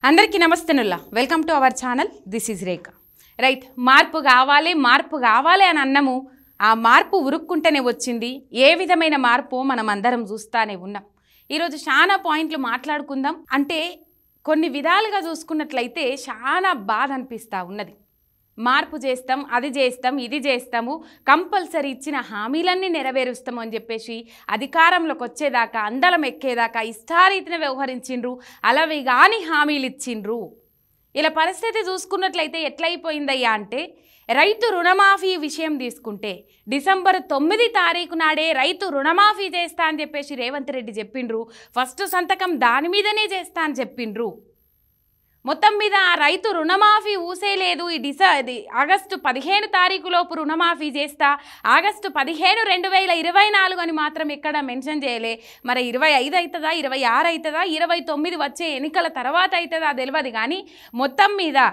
అందరికీ నమస్తేనుల్లా welcome to our channel this is Rekha right మార్పు కావాలి అని అన్నము ఆ మార్పు ఉరుక్కుంటేనే వచ్చింది ఏ విధమైన మార్పు మనం అందరం చూస్తానే ఉన్నాం ఈరోజు చాలా పాయింట్లు మాట్లాడుకుందాం అంటే కొన్ని విధాలుగా చూసుకున్నట్లయితే చాలా బాధ అనిపిస్తూ ఉన్నది మార్పు చేస్తాం అది చేస్తాం ఇది చేస్తాము కంపల్సరీ ఇచ్చిన హామీలన్నీ నెరవేరుస్తాము అని చెప్పేసి అధికారంలోకి వచ్చేదాకా అందలం ఎక్కేదాకా ఇష్టారీతిన వ్యవహరించిండ్రు అలావి కానీ హామీలు ఇచ్చిండ్రు ఇలా పరిస్థితి చూసుకున్నట్లయితే ఎట్లయిపోయిందయ్యా అంటే రైతు రుణమాఫీ విషయం తీసుకుంటే డిసెంబర్ 9 తారీఖు నాడే రైతు రుణమాఫీ చేస్తా అని చెప్పేసి రేవంత్ రెడ్డి చెప్పిండ్రు ఫస్ట్ సంతకం దాని మీదనే చేస్తా అని చెప్పిండ్రు మొత్తం మీద రైతు రుణమాఫీ ఊసేలేదు ఈ ఆగస్టు 15 తారీఖు లోపు రుణమాఫీ చేస్తా ఆగస్టు 15 2024 అని మాత్రం ఎక్కడ మెన్షన్ చేయలే మరి 25 అవుతుందా 26 అవుతుందా 29 వచ్చే ఎన్నికల తర్వాత అవుతుందా తెలియదు కానీ మొత్తం మీద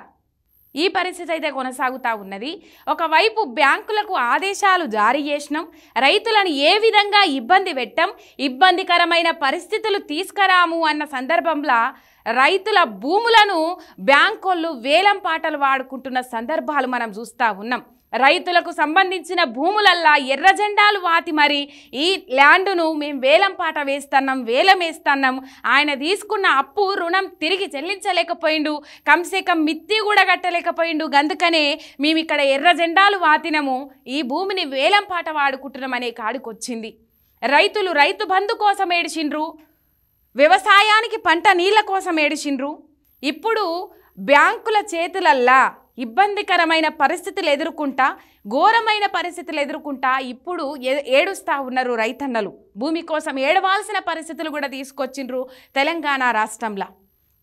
ఈ పరిస్థితి అయితే కొనసాగుతూ ఉన్నది ఒకవైపు బ్యాంకులకు ఆదేశాలు జారీ చేసినాం రైతులను ఏ విధంగా ఇబ్బంది పెట్టాం ఇబ్బందికరమైన పరిస్థితులు తీసుకురాము అన్న సందర్భంలో రైతుల భూములను బ్యాంకోళ్ళు వేలం పాటలు వాడుకుంటున్న సందర్భాలు మనం చూస్తూ ఉన్నాం రైతులకు సంబంధించిన భూములల్లా ఎర్ర జెండాలు వాతి మరి ఈ ల్యాండును మేము వేలం పాట వేస్తున్నాం ఆయన తీసుకున్న అప్పు రుణం తిరిగి చెల్లించలేకపోయిండు కంసేకం మిత్తి కూడా కట్టలేకపోయిండు అందుకనే మేము ఇక్కడ ఎర్ర జెండాలు వాతినము ఈ భూమిని వేలం పాట వాడుకుంటున్నాం అనే కాడికొచ్చింది రైతులు రైతు బంధు కోసం ఏడిచిండ్రు వ్యవసాయానికి పంట నీళ్ళ కోసం ఏడిచిండ్రు ఇప్పుడు బ్యాంకుల చేతులల్లా ఇబ్బందికరమైన పరిస్థితులు ఎదుర్కొంటా ఘోరమైన పరిస్థితులు ఎదుర్కొంటా ఇప్పుడు ఏడుస్తూ ఉన్నారు రైతన్నలు భూమి కోసం ఏడవాల్సిన పరిస్థితులు కూడా తీసుకొచ్చిండ్రు తెలంగాణ రాష్ట్రంలో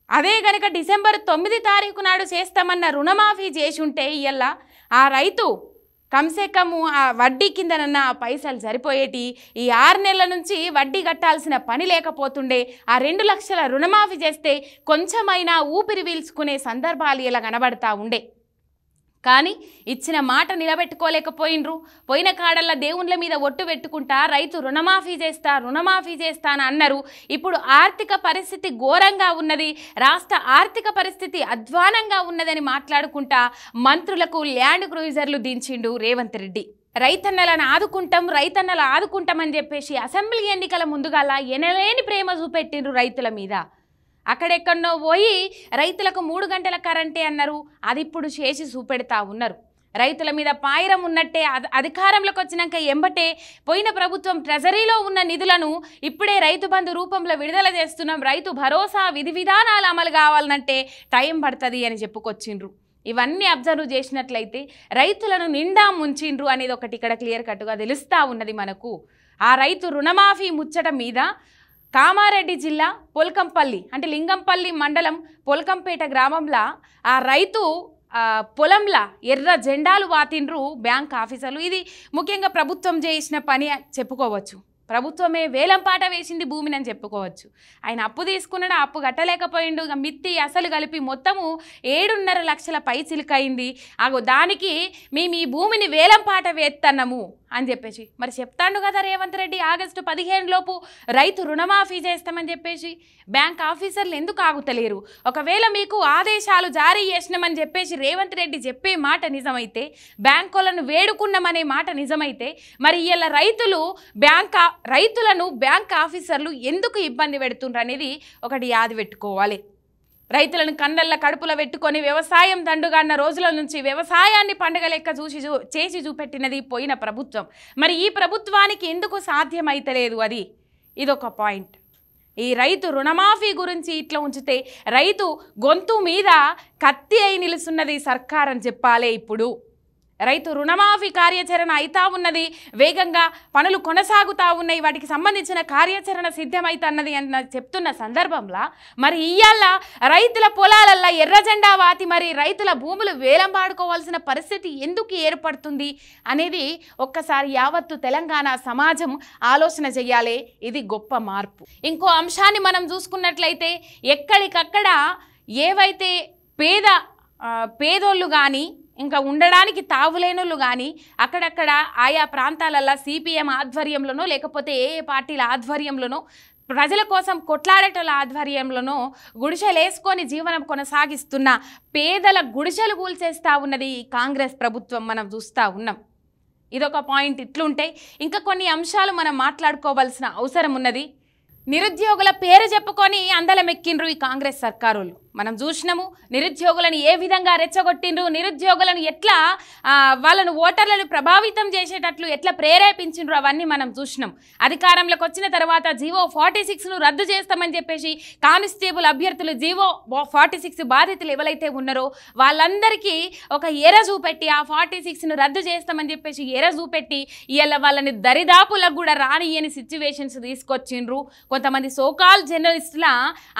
అదే గనక డిసెంబర్ 9 తారీఖు నాడు చేస్తామన్న రుణమాఫీ చేసి ఉంటే ఇయ్యల్ల ఆ రైతు కంసేకము ఆ వడ్డీ కిందనన్న పైసలు సరిపోయేటి ఈ 6 నెలల నుంచి వడ్డీ కట్టాల్సిన పని లేకపోతుండే ఆ 2 లక్షల రుణమాఫీ చేస్తే కొంచెమైనా ఊపిరి పీల్చుకునే సందర్భాలు ఇలా కనబడతా ఉండే కానీ ఇచ్చిన మాట నిలబెట్టుకోలేకపోయినరు పోయిన కాడల్లా దేవుళ్ళ మీద ఒట్టు పెట్టుకుంటా రైతు రుణమాఫీ చేస్తా అని అన్నారు ఇప్పుడు ఆర్థిక పరిస్థితి ఘోరంగా ఉన్నది రాష్ట్ర ఆర్థిక పరిస్థితి అధ్వానంగా ఉన్నదని మాట్లాడుకుంటా మంత్రులకు ల్యాండ్ క్రూయిజర్లు దించిండు రేవంత్ రెడ్డి రైతన్నలను ఆదుకుంటామని చెప్పేసి అసెంబ్లీ ఎన్నికల ముందుగాల ఎనలేని ప్రేమ చూపెట్టిండ్రు రైతుల మీద అక్కడెక్కడో పోయి రైతులకు 3 గంటల కరెంటే అన్నారు అది ఇప్పుడు చేసి చూపెడతా ఉన్నారు రైతుల మీద పాయిరం ఉన్నట్టే అధికారంలోకి వచ్చినాక ఎంబటే పోయిన ప్రభుత్వం ట్రెజరీలో ఉన్న నిధులను ఇప్పుడే రైతు బంధు రూపంలో విడుదల చేస్తున్నాం రైతు భరోసా విధి విధానాలు అమలు కావాలంటే టైం పడుతుంది అని చెప్పుకొచ్చిండ్రు ఇవన్నీ అబ్జర్వ్ చేసినట్లయితే రైతులను నిండా ముంచిండ్రు అనేది ఒకటి ఇక్కడ క్లియర్ కట్గా తెలుస్తూ ఉన్నది మనకు ఆ రైతు రుణమాఫీ ముచ్చట మీద కామారెడ్డి జిల్లా పొల్కంపల్లి అంటే లింగంపల్లి మండలం పొల్కంపేట గ్రామంలో ఆ రైతు పొలంలా ఎర్ర జెండాలు వాతిండ్రు బ్యాంక్ ఆఫీసర్లు ఇది ముఖ్యంగా ప్రభుత్వం చేసిన పని చెప్పుకోవచ్చు ప్రభుత్వమే వేలం పాట వేసింది భూమిని అని చెప్పుకోవచ్చు ఆయన అప్పు తీసుకున్నాడు అప్పు కట్టలేకపోయిండు మిత్తి అసలు కలిపి మొత్తము 7.5 లక్షల పై చిలుకైంది దానికి మేము ఈ భూమిని వేలం పాట వేస్తున్నాము అని చెప్పేసి మరి చెప్తాడు కదా రేవంత్ రెడ్డి ఆగస్టు 15 లోపు రైతు రుణమాఫీ చేస్తామని చెప్పేసి బ్యాంక్ ఆఫీసర్లు ఎందుకు ఆగుతలేరు ఒకవేళ మీకు ఆదేశాలు జారీ చేసినామని చెప్పేసి రేవంత్ రెడ్డి చెప్పే మాట నిజమైతే బ్యాంకులను వేడుకున్నామనే మాట నిజమైతే మరి ఇలా రైతులను బ్యాంక్ ఆఫీసర్లు ఎందుకు ఇబ్బంది పెడుతుండ్రు అనేది ఒకటి యాది పెట్టుకోవాలి రైతులను కన్నెల్ల కడుపులో పెట్టుకొని వ్యవసాయం దండుగాన్న రోజుల నుంచి వ్యవసాయాన్ని పండుగ లెక్క చేసి చూపెట్టినది పోయిన ప్రభుత్వం మరి ఈ ప్రభుత్వానికి ఎందుకు సాధ్యమైతలేదు అది ఇదొక పాయింట్ ఈ రైతు రుణమాఫీ గురించి ఇట్లా ఉంచితే రైతు గొంతు మీద కత్తి అయి నిలుస్తున్నది సర్కార్ అని చెప్పాలే ఇప్పుడు రైతు రుణమాఫీ కార్యాచరణ అయితా ఉన్నది వేగంగా పనులు కొనసాగుతూ ఉన్నాయి వాటికి సంబంధించిన కార్యాచరణ సిద్ధమైతున్నది అని చెప్తున్న సందర్భంలో మరి ఇయ్యాల రైతుల పొలాలల్లా ఎర్ర జెండా వాతి మరి రైతుల భూములు వేలం పాడుకోవాల్సిన పరిస్థితి ఎందుకు ఏర్పడుతుంది అనేది ఒక్కసారి యావత్తు తెలంగాణ సమాజం ఆలోచన చేయాలి ఇది గొప్ప మార్పు ఇంకో అంశాన్ని మనం చూసుకున్నట్లయితే ఎక్కడికక్కడ ఏవైతే పేదోళ్ళు కానీ ఇంకా ఉండడానికి తావులేనోళ్ళు కానీ అక్కడక్కడ ఆయా ప్రాంతాలల్లో సిపిఎం ఆధ్వర్యంలోనో లేకపోతే ఏ పార్టీల ఆధ్వర్యంలోనో ప్రజల కోసం కొట్లాడేటోళ్ళ ఆధ్వర్యంలోనో గుడిసెలేసుకొని జీవనం కొనసాగిస్తున్న పేదల గుడిసెలు కూల్చేస్తూ ఉన్నది ఈ కాంగ్రెస్ ప్రభుత్వం మనం చూస్తూ ఉన్నాం. ఇదొక పాయింట్. ఇట్లుంటే ఇంకా కొన్ని అంశాలు మనం మాట్లాడుకోవాల్సిన అవసరం ఉన్నది. నిరుద్యోగుల పేరు చెప్పుకొని అందలం ఎక్కిండ్రు ఈ కాంగ్రెస్ సర్కారులు. మనం చూసినాము నిరుద్యోగులను ఏ విధంగా రెచ్చగొట్టిండ్రు, నిరుద్యోగులను ఎట్లా వాళ్ళను ఓటర్లను ప్రభావితం చేసేటట్లు ఎట్లా ప్రేరేపించిండ్రు అవన్నీ మనం చూసినాం. అధికారంలోకి వచ్చిన తర్వాత జీవో 46ను రద్దు చేస్తామని చెప్పేసి కానిస్టేబుల్ అభ్యర్థులు జీవో 46 బాధితులు ఎవరైతే ఉన్నారో వాళ్ళందరికీ ఒక ఎర చూపెట్టి ఆ 46ను రద్దు చేస్తామని చెప్పేసి ఎర చూపెట్టి ఇవాళ వాళ్ళని దరిదాపులకు కూడా రానియని సిచ్యువేషన్స్ తీసుకొచ్చిండ్రు. కొంతమంది సోకాల్ జర్నలిస్టుల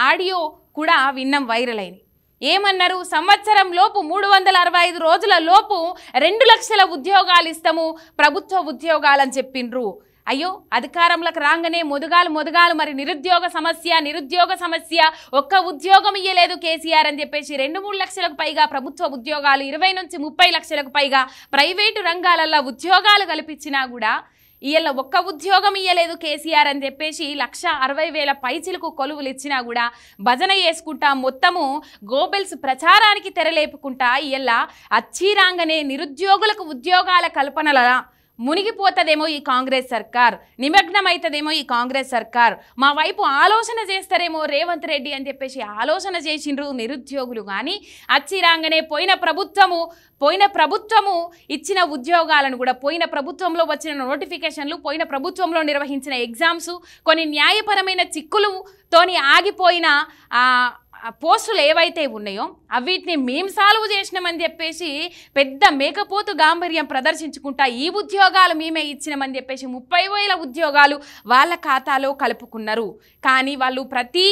ఆడియో కూడా విన్నాం, వైరల్ అయింది. ఏమన్నారు? సంవత్సరం లోపు 365 రోజుల లోపు 2 లక్షల ఉద్యోగాలు ఇస్తాము, ప్రభుత్వ ఉద్యోగాలు అని చెప్పిండ్రు. అయ్యో, అధికారంలోకి రాగానే మొదగాలు మరి నిరుద్యోగ సమస్య ఒక్క ఉద్యోగం ఇయ్యలేదు కేసీఆర్ అని చెప్పేసి 2-3 లక్షలకు పైగా ప్రభుత్వ ఉద్యోగాలు, 20 నుంచి 30 లక్షలకు పైగా ప్రైవేటు రంగాలలో ఉద్యోగాలు కల్పించినా కూడా ఇయ్యాల ఒక్క ఉద్యోగం ఇయ్యలేదు కేసీఆర్ అని చెప్పేసి 1,60,000 పైచిలకు కొలువులు ఇచ్చినా కూడా భజన చేసుకుంటా మొత్తము గోబెల్స్ ప్రచారానికి తెరలేపుకుంటా ఇయ్యాల అచ్చిరాంగనే నిరుద్యోగులకు ఉద్యోగాల కల్పనల మునిగిపోతుందేమో ఈ కాంగ్రెస్ సర్కార్, నిమగ్నమవుతుందేమో ఈ కాంగ్రెస్ సర్కార్, మా వైపు ఆలోచన చేస్తారేమో రేవంత్ రెడ్డి అని చెప్పేసి ఆలోచన చేసిండ్రు నిరుద్యోగులు. కానీ అచ్చిరాంగనే పోయిన ప్రభుత్వము ఇచ్చిన ఉద్యోగాలను కూడా, పోయిన ప్రభుత్వంలో వచ్చిన నోటిఫికేషన్లు, పోయిన ప్రభుత్వంలో నిర్వహించిన ఎగ్జామ్స్, కొన్ని న్యాయపరమైన చిక్కులతోని ఆగిపోయిన పోస్టులు ఏవైతే ఉన్నాయో అవిటిని మేము సాల్వ్ చేసినామని చెప్పేసి పెద్ద మేకపోతు గాంభీర్యం ప్రదర్శించుకుంటా ఈ ఉద్యోగాలు మేమే ఇచ్చినామని చెప్పేసి 30,000 ఉద్యోగాలు వాళ్ళ ఖాతాలో కలుపుకున్నారు. కానీ వాళ్ళు ప్రతి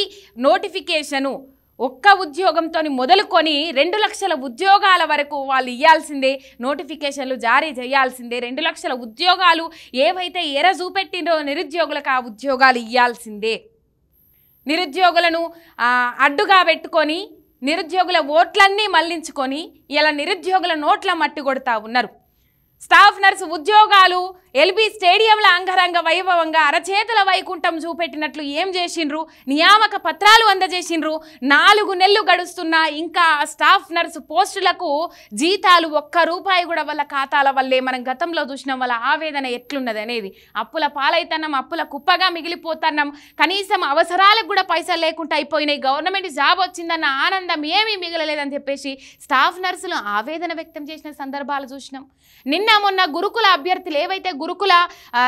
నోటిఫికేషను ఒక్క ఉద్యోగంతో మొదలుకొని 2 లక్షల ఉద్యోగాల వరకు వాళ్ళు ఇవ్వాల్సిందే, నోటిఫికేషన్లు జారీ చేయాల్సిందే. 2 లక్షల ఉద్యోగాలు ఏవైతే ఎర చూపెట్టిందో నిరుద్యోగులకు ఆ ఉద్యోగాలు ఇవ్వాల్సిందే. నిరుద్యోగులను అడ్డుగా పెట్టుకొని నిరుద్యోగుల ఓట్లన్నీ మళ్లించుకొని ఇలా నిరుద్యోగుల నోట్ల మట్టి కొడతా ఉన్నారు. స్టాఫ్ నర్సు ఉద్యోగాలు ఎల్బీ స్టేడియంల అంగరంగ వైభవంగా అరచేతుల వైకుంఠం చూపెట్టినట్లు ఏం చేసిండ్రు? నియామక పత్రాలు అందజేసిండ్రు. 4 నెలలు గడుస్తున్నా ఇంకా స్టాఫ్ నర్సు పోస్టులకు జీతాలు ₹1 కూడా వాళ్ళ ఖాతాల వల్లే. మనం గతంలో చూసినాం వాళ్ళ ఆవేదన ఎట్లున్నది అనేది. అప్పుల పాలైతున్నాం, అప్పుల కుప్పగా మిగిలిపోతున్నాం, కనీసం అవసరాలకు కూడా పైసలు లేకుండా అయిపోయినాయి, గవర్నమెంట్ జాబ్ వచ్చిందన్న ఆనందం ఏమీ మిగలలేదని చెప్పేసి స్టాఫ్ నర్సులు ఆవేదన వ్యక్తం చేసిన సందర్భాలు చూసినాం. నిన్న మొన్న గురుకుల అభ్యర్థులు ఏవైతే గురుకుల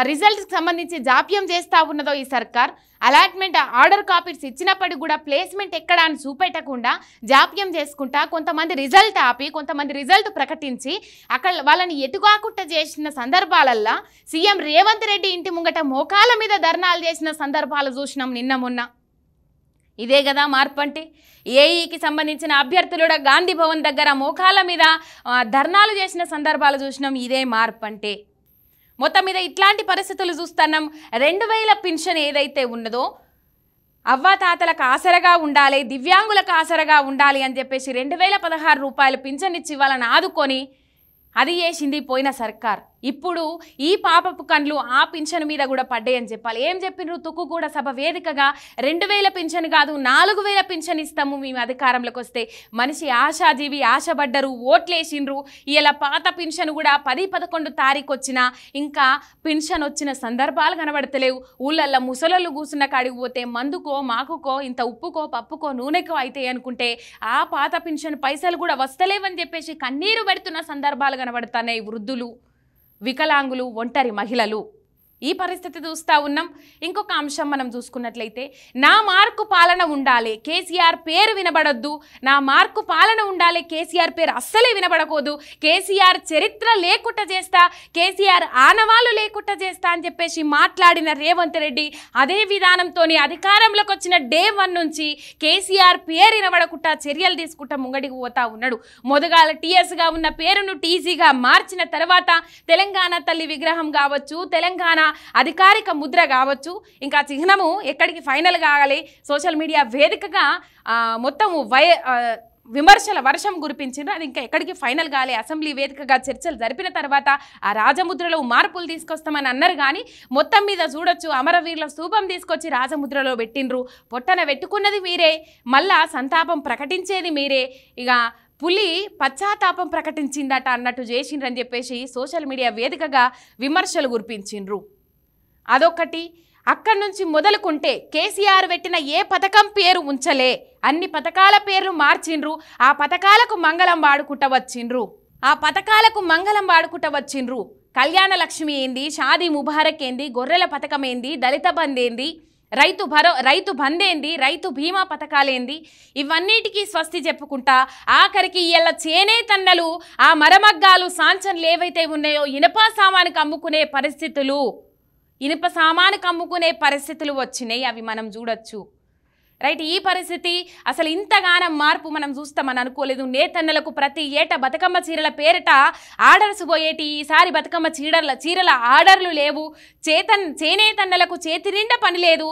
రిజల్ట్స్కి సంబంధించి జాప్యం చేస్తూ ఉన్నదో ఈ సర్కార్, అలాట్మెంట్ ఆర్డర్ కాపీస్ ఇచ్చినప్పటికీ కూడా ప్లేస్మెంట్ ఎక్కడ అని చూపెట్టకుండా జాప్యం చేసుకుంటా కొంతమంది రిజల్ట్ ఆపి కొంతమంది రిజల్ట్ ప్రకటించి అక్కడ వాళ్ళని ఎటుగాకుండా చేసిన సందర్భాలల్లో సీఎం రేవంత్ రెడ్డి ఇంటి ముంగట మోకాల మీద ధర్నాలు చేసిన సందర్భాలు చూసినాం నిన్న మొన్న. ఇదే కదా మార్పు అంటే. ఏఈకి సంబంధించిన అభ్యర్థులు కూడా గాంధీ భవన్ దగ్గర మోకాల మీద ధర్నాలు చేసిన సందర్భాలు చూసినాం. ఇదే మార్పు అంటే. మొత్తం మీద ఇట్లాంటి పరిస్థితులు చూస్తున్నాం. 2000 పెన్షన్ ఏదైతే ఉన్నదో అవ్వాతాతలకు ఆసరగా ఉండాలి, దివ్యాంగులకు ఆసరగా ఉండాలి అని చెప్పేసి 2016 రూపాయలు పింఛన్ ఇచ్చి వాళ్ళని ఆదుకొని అది చేసింది పోయిన సర్కార్. ఇప్పుడు ఈ పాపపు కండ్లు ఆ పింఛను మీద కూడా పడ్డాయని చెప్పాలి. ఏం చెప్పినారు? తుక్కుగూడ సభ వేదికగా 2000 పింఛన్ కాదు 4000 పింఛన్ ఇస్తాము మేము అధికారంలోకి వస్తే. మనిషి ఆశాజీవి, ఆశపడ్డరు, ఓట్లేసిండ్రు. ఇలా పాత పింఛను కూడా 10-11 తారీఖు వచ్చినా ఇంకా పింఛన్ వచ్చిన సందర్భాలు కనబడతలేవు. ఊళ్ళల్లో ముసలోళ్ళు కూర్చున్న కాడికి పోతే మందుకో మాకుకో ఇంత ఉప్పుకో పప్పుకో నూనెకో అయితే అనుకుంటే ఆ పాత పింఛన్ పైసలు కూడా వస్తలేవని చెప్పేసి కన్నీరు పెడుతున్న సందర్భాలు కనబడుతున్నాయి. వృద్ధులు, వికలాంగులు, ఒంటరి మహిళలు ఈ పరిస్థితి చూస్తూ ఉన్నాం. ఇంకొక అంశం మనం చూసుకున్నట్లయితే నా మార్కు పాలన ఉండాలి, కేసీఆర్ పేరు వినబడొద్దు, నా మార్కు పాలన ఉండాలి, కేసీఆర్ పేరు అస్సలే వినబడకూడదు, కేసీఆర్ చరిత్ర లేకుండా చేస్తా, కేసీఆర్ ఆనవాళ్ళు లేకుండా చేస్తా అని చెప్పేసి మాట్లాడిన రేవంత్ రెడ్డి అదే విధానంతో అధికారంలోకి వచ్చిన డే 1 నుంచి కేసీఆర్ పేరు వినబడకుండా చర్యలు తీసుకుంటా ముంగడికి పోతా ఉన్నాడు. మొదగాల టీఎస్గా ఉన్న పేరును టీసీగా మార్చిన తర్వాత తెలంగాణ తల్లి విగ్రహం కావచ్చు, తెలంగాణ అధికారిక ముద్ర కావచ్చు, ఇంకా చిహ్నము ఎక్కడికి ఫైనల్ కావాలి సోషల్ మీడియా వేదికగా మొత్తము విమర్శల వర్షం కురిపించిండ్రు. అది ఇంకా ఎక్కడికి ఫైనల్ కాలే. అసెంబ్లీ వేదికగా చర్చలు జరిపిన తర్వాత ఆ రాజముద్రలో మార్పులు తీసుకొస్తామని అన్నారు. కానీ మొత్తం మీద చూడొచ్చు, అమరవీరుల స్తూపం తీసుకొచ్చి రాజముద్రలో పెట్టిండ్రు. పొట్టన పెట్టుకున్నది మీరే, మళ్ళా సంతాపం ప్రకటించేది మీరే. ఇక పులి పశ్చాత్తాపం ప్రకటించిందట అన్నట్టు చేసిండ్రని చెప్పేసి సోషల్ మీడియా వేదికగా విమర్శలు కురిపించిండ్రు. అదొకటి. అక్కడి నుంచి మొదలుకుంటే కేసీఆర్ పెట్టిన ఏ పథకం పేరు ఉంచలే, అన్ని పథకాల పేర్లు మార్చిండ్రు. ఆ పథకాలకు మంగళం వాడుకుంటూ వచ్చిండ్రు. కళ్యాణ లక్ష్మి ఏంది, షాదీ ముబారక్ ఏంది, గొర్రెల పథకం ఏంది, దళిత బంద్ ఏంది, రైతు బంద్ ఏంది, రైతు బీమా పథకాలేంది, ఇవన్నిటికీ స్వస్తి చెప్పుకుంటా ఆఖరికి ఇలా చేనేతన్నలు ఆ మరమగ్గాలు సాంచన్లు ఏవైతే ఉన్నాయో ఇనుప సామానుకు అమ్ముకునే పరిస్థితులు వచ్చినాయి. అవి మనం చూడొచ్చు. రైట్. ఈ పరిస్థితి అసలు ఇంతగానం మార్పు మనం చూస్తామని అనుకోలేదు. నేతన్నలకు ప్రతి ఏటా బతుకమ్మ చీరల పేరిట ఆర్డర్స్ పోయేటి. ఈసారి బతుకమ్మ చీరల ఆర్డర్లు లేవు. చేనేతన్నలకు చేతి నిండా పని లేదు.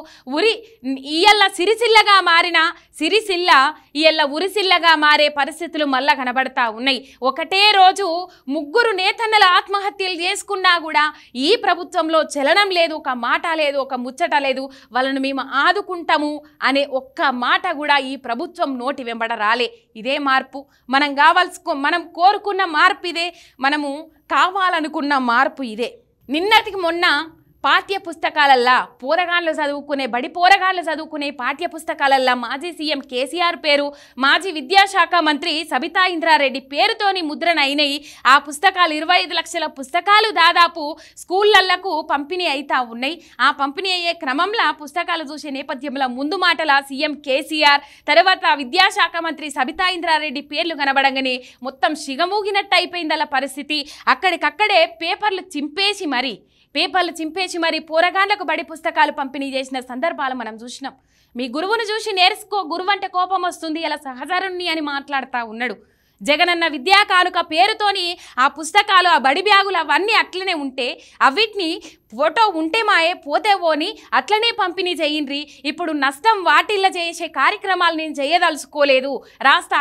ఇయ్యల్ల సిరిసిల్లగా మారిన సిరిసిల్ల ఇయ్యల్ల ఉరిసిల్లగా మారే పరిస్థితులు మళ్ళా కనబడతా ఉన్నాయి. ఒకటే రోజు 3 నేతన్నలు ఆత్మహత్యలు చేసుకున్నా కూడా ఈ ప్రభుత్వంలో చలనం లేదు, ఒక మాట లేదు, ఒక ముచ్చట లేదు. వాళ్ళను మేము ఆదుకుంటాము అనే ఒక్క మాట కూడా ఈ ప్రభుత్వం నోటి వెంబడ రాలే. ఇదే మార్పు. మనం కోరుకున్న మార్పు ఇదే. మనము కావాలనుకున్న మార్పు ఇదే. నిన్నటికి మొన్న పాఠ్య పుస్తకాలల్లా బడి పోరగాళ్ళు చదువుకునే పాఠ్య పుస్తకాలల్లా మాజీ సీఎం కేసీఆర్ పేరు, మాజీ విద్యాశాఖ మంత్రి సబితా ఇంద్రారెడ్డి పేరుతోని ముద్రణ అయినాయి. ఆ పుస్తకాలు 25 లక్షల పుస్తకాలు దాదాపు స్కూళ్ళకు పంపిణీ అవుతా ఉన్నాయి. ఆ పంపిణీ అయ్యే క్రమంలో పుస్తకాలు చూసే నేపథ్యంలో ముందు మాటల సీఎం కేసీఆర్, తర్వాత విద్యాశాఖ మంత్రి సబితా ఇంద్రారెడ్డి పేర్లు కనబడంగానే మొత్తం సిగమూగినట్టు అయిపోయింది అలా పరిస్థితి. అక్కడికక్కడే పేపర్లు చింపేసి మరి పోరగాళ్లకు బడి పుస్తకాలు పంపిణీ చేసిన సందర్భాలు మనం చూసినాం. మీ గురువును చూసి నేర్చుకో, గురువు అంటే కోపం వస్తుంది, అలా సహచరుణ్ణి అని మాట్లాడుతూ ఉన్నాడు. జగనన్న విద్యా కానుక పేరుతోని ఆ పుస్తకాలు, ఆ బడి బ్యాగులు అవన్నీ అట్లనే ఉంటే అవిటిని ఫోటో ఉంటే మాయే పోతే పోని అట్లనే పంపిణీ చేయండి. ఇప్పుడు నష్టం వాటిల్ల చేసే కార్యక్రమాలు నేను చేయదలుచుకోలేదు. రాష్ట్ర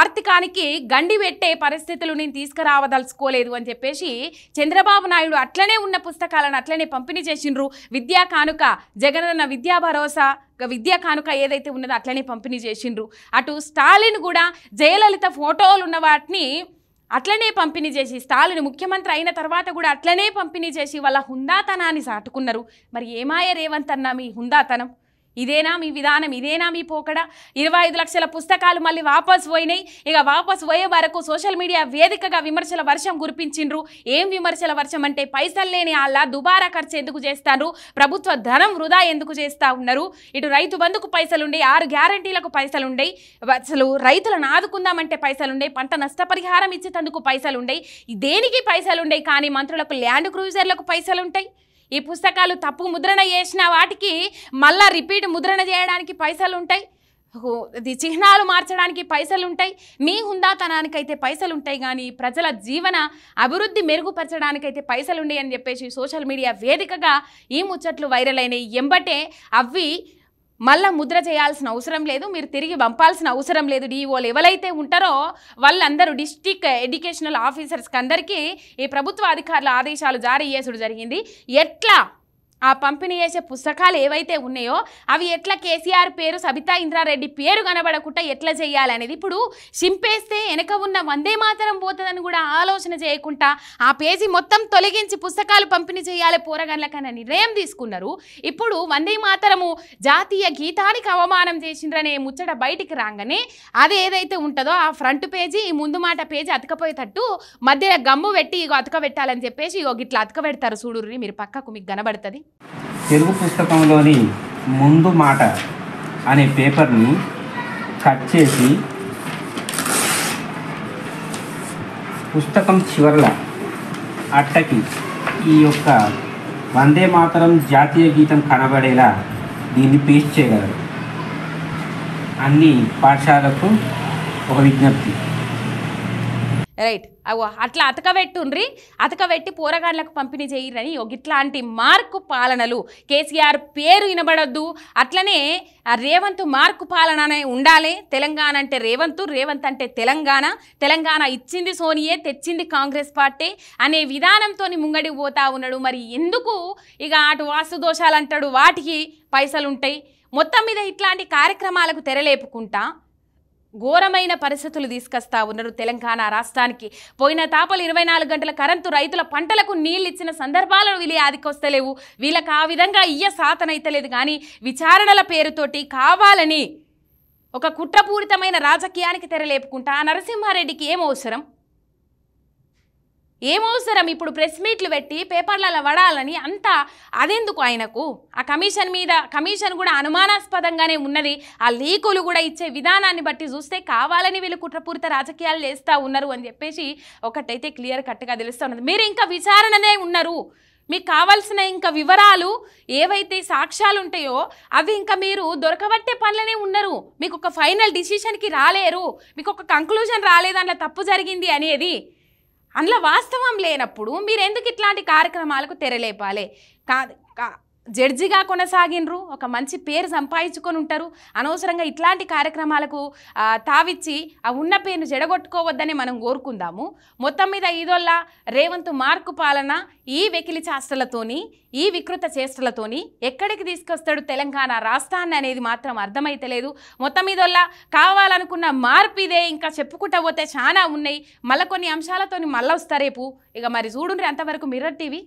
ఆర్థికానికి గండి పెట్టే పరిస్థితులు నేను తీసుకురావదలుచుకోలేదు అని చెప్పేసి చంద్రబాబు నాయుడు అట్లనే ఉన్న పుస్తకాలను అట్లనే పంపిణీ చేసిండ్రు. విద్యా కానుక, జగనన్న విద్యా భరోసా విద్యా కానుక ఏదైతే ఉన్నదో అట్లనే పంపిణీ చేసిండ్రు. అటు స్టాలిన్ కూడా జయలలిత ఫోటోలు ఉన్న వాటిని అట్లనే పంపిణీ చేసి, స్టాలిన్ ముఖ్యమంత్రి అయిన తర్వాత కూడా అట్లనే పంపిణీ చేసి వాళ్ళ హుందాతనాన్ని సాటుకున్నారు. మరి ఏమాయ రేవంత్ అన్న మీ హుందాతనం? ఇదేనా మీ విధానం? ఇదేనా మీ పోకడ? 25 లక్షల పుస్తకాలు మళ్ళీ వాపసు పోయినాయి. ఇక వాపసు పోయే వరకు సోషల్ మీడియా వేదికగా విమర్శల వర్షం కురిపించిండ్రు. ఏం విమర్శల వర్షం అంటే పైసలు లేని వాళ్ళ దుబారా ఖర్చు ఎందుకు చేస్తారు, ప్రభుత్వ ధనం వృధా ఎందుకు చేస్తూ ఉన్నారు, ఇటు రైతు బంధుకు పైసలుండే, 6 గ్యారంటీలకు పైసలుండే, అసలు రైతులను ఆదుకుందామంటే పైసలుండే, పంట నష్టపరిహారం ఇచ్చేందుకు పైసలుండే, దేనికి పైసలుండే. కానీ మంత్రులకు ల్యాండ్ క్రూజర్లకు పైసలుంటాయి. ఈ పుస్తకాలు తప్పు ముద్రణ చేసిన వాటికి మళ్ళా రిపీట్ ముద్రణ చేయడానికి పైసలు ఉంటాయి, చిహ్నాలు మార్చడానికి పైసలు ఉంటాయి. మీ హుందాతనానికైతే పైసలు ఉంటాయి, కానీ ప్రజల జీవన అభివృద్ధి మెరుగుపరచడానికైతే పైసలు ఉండేవి అని చెప్పేసి సోషల్ మీడియా వేదికగా ఈ ముచ్చట్లు వైరల్ అయినాయి. ఎంబటే అవి మళ్ళీ ముద్ర చేయాల్సిన అవసరం లేదు, మీరు తిరిగి పంపాల్సిన అవసరం లేదు. డిఓలు ఎవరైతే ఉంటారో వాళ్ళందరూ డిస్ట్రిక్ట్ ఎడ్యుకేషనల్ ఆఫీసర్స్కి అందరికీ ఈ ప్రభుత్వ అధికారుల ఆదేశాలు జారీ చేసుడు జరిగింది. ఎట్లా ఆ పంపిణీ చేసే పుస్తకాలు ఏవైతే ఉన్నాయో అవి ఎట్లా కేసీఆర్ పేరు, సబితా ఇంద్రారెడ్డి పేరు కనబడకుండా ఎట్లా చేయాలనేది. ఇప్పుడు చింపేస్తే వెనక ఉన్న వందే మాతరం పోతుందని కూడా ఆలోచన చేయకుండా ఆ పేజీ మొత్తం తొలగించి పుస్తకాలు పంపిణీ చేయాలి పోరగాళ్ళకన్నా నిర్ణయం తీసుకున్నారు. ఇప్పుడు వందే మాతరము జాతీయ గీతానికి అవమానం చేసిండ్రనే ముచ్చట బయటికి రాగానే అది ఏదైతే ఉంటుందో ఆ ఫ్రంట్ పేజీ, ఈ ముందు మాట పేజీ అతకపోయేటట్టు మధ్యలో గమ్ము పెట్టి ఇగో అతకబెట్టాలని చెప్పేసి ఇగో గిట్లా అతకబెడతారు. చూడుర్రి మీరు పక్కకు, మీకు కనబడుతుంది. తెలుగు పుస్తకంలోని ముందు మాట అనే పేపర్ని కట్ చేసి పుస్తకం చివరల అట్టకి ఈ యొక్క వందే మాతరం జాతీయ గీతం కనబడేలా దీన్ని పేస్ట్ చేయగలరు. అన్ని పాఠశాలకు ఒక విజ్ఞప్తి. రైట్ అవు అట్లా అతకబెట్టుండ్రి, అతకబెట్టి పోరగాళ్ళకు పంపిణీ చేయరని ఇట్లాంటి మార్కు పాలనలు. కేసీఆర్ పేరు వినబడొద్దు, అట్లనే రేవంత్ మార్కు పాలన అనే ఉండాలి. తెలంగాణ అంటే రేవంత్, రేవంత్ అంటే తెలంగాణ, తెలంగాణ ఇచ్చింది సోనియే, తెచ్చింది కాంగ్రెస్ పార్టీ అనే విధానంతో ముంగడికి పోతా ఉన్నాడు. మరి ఎందుకు ఇక అటు వాస్తు దోషాలు అంటాడు, వాటికి పైసలు ఉంటాయి. మొత్తం మీద ఇట్లాంటి కార్యక్రమాలకు తెరలేపుకుంటా ఘోరమైన పరిస్థితులు తీసుకొస్తా ఉన్నారు తెలంగాణ రాష్ట్రానికి. పోయిన తాపలు 24 గంటల కరెంటు, రైతుల పంటలకు నీళ్ళు ఇచ్చిన సందర్భాలను వీళ్ళు ఆదికొస్తలేవు. వీళ్ళకి ఆ విధంగా సాతనైతలేదు. కానీ విచారణల పేరుతోటి కావాలని ఒక కుట్రపూరితమైన రాజకీయానికి తెరలేపుకుంటా నరసింహారెడ్డికి ఏమవసరం ఇప్పుడు ప్రెస్ మీట్లు పెట్టి పేపర్లలో వడాలని అంతా అదెందుకు ఆయనకు? ఆ కమిషన్ కూడా అనుమానాస్పదంగానే ఉన్నది. ఆ లీకులు కూడా ఇచ్చే విధానాన్ని బట్టి చూస్తే కావాలని వీళ్ళు కుట్రపూరిత రాజకీయాలు చేస్తూ ఉన్నారు అని చెప్పేసి ఒకటైతే క్లియర్ కట్గా తెలుస్తూ ఉన్నది. మీరు ఇంకా విచారణనే ఉన్నారు, మీకు కావాల్సిన ఇంకా వివరాలు ఏవైతే సాక్ష్యాలు ఉంటాయో అవి ఇంకా మీరు దొరకబట్టే పనులనే ఉన్నారు. మీకు ఒక ఫైనల్ డిసిషన్కి రాలేరు, మీకు ఒక కంక్లూజన్ రాలేదు, అందులో తప్పు జరిగింది అనేది. అందులో వాస్తవం లేనప్పుడు మీరు ఎందుకు ఇట్లాంటి కార్యక్రమాలకు తెరలేపాలి? జడ్జిగా కొనసాగినరు, ఒక మంచి పేరు సంపాదించుకొని ఉంటారు. అనవసరంగా ఇట్లాంటి కార్యక్రమాలకు తావిచ్చి ఆ ఉన్న పేరును జడగొట్టుకోవద్దని మనం కోరుకుందాము. మొత్తం మీద ఇదొల్ల రేవంత్ మార్కు పాలన ఈ వెకిలి చేష్టలతోని, ఈ వికృత చేష్టలతోని ఎక్కడికి తీసుకొస్తాడు తెలంగాణ రాష్ట్రాన్ని అనేది మాత్రం అర్థమైతలేదు. మొత్తం మీదొల్ల కావాలనుకున్న మార్పు ఇదే. ఇంకా చెప్పుకుంటా పోతే చాలా ఉన్నాయి. మళ్ళీ కొన్ని అంశాలతోని మళ్ళీ వస్తారేపు. ఇక మరి చూడుండ్రి. అంతవరకు మిర్రర్ టీవీ.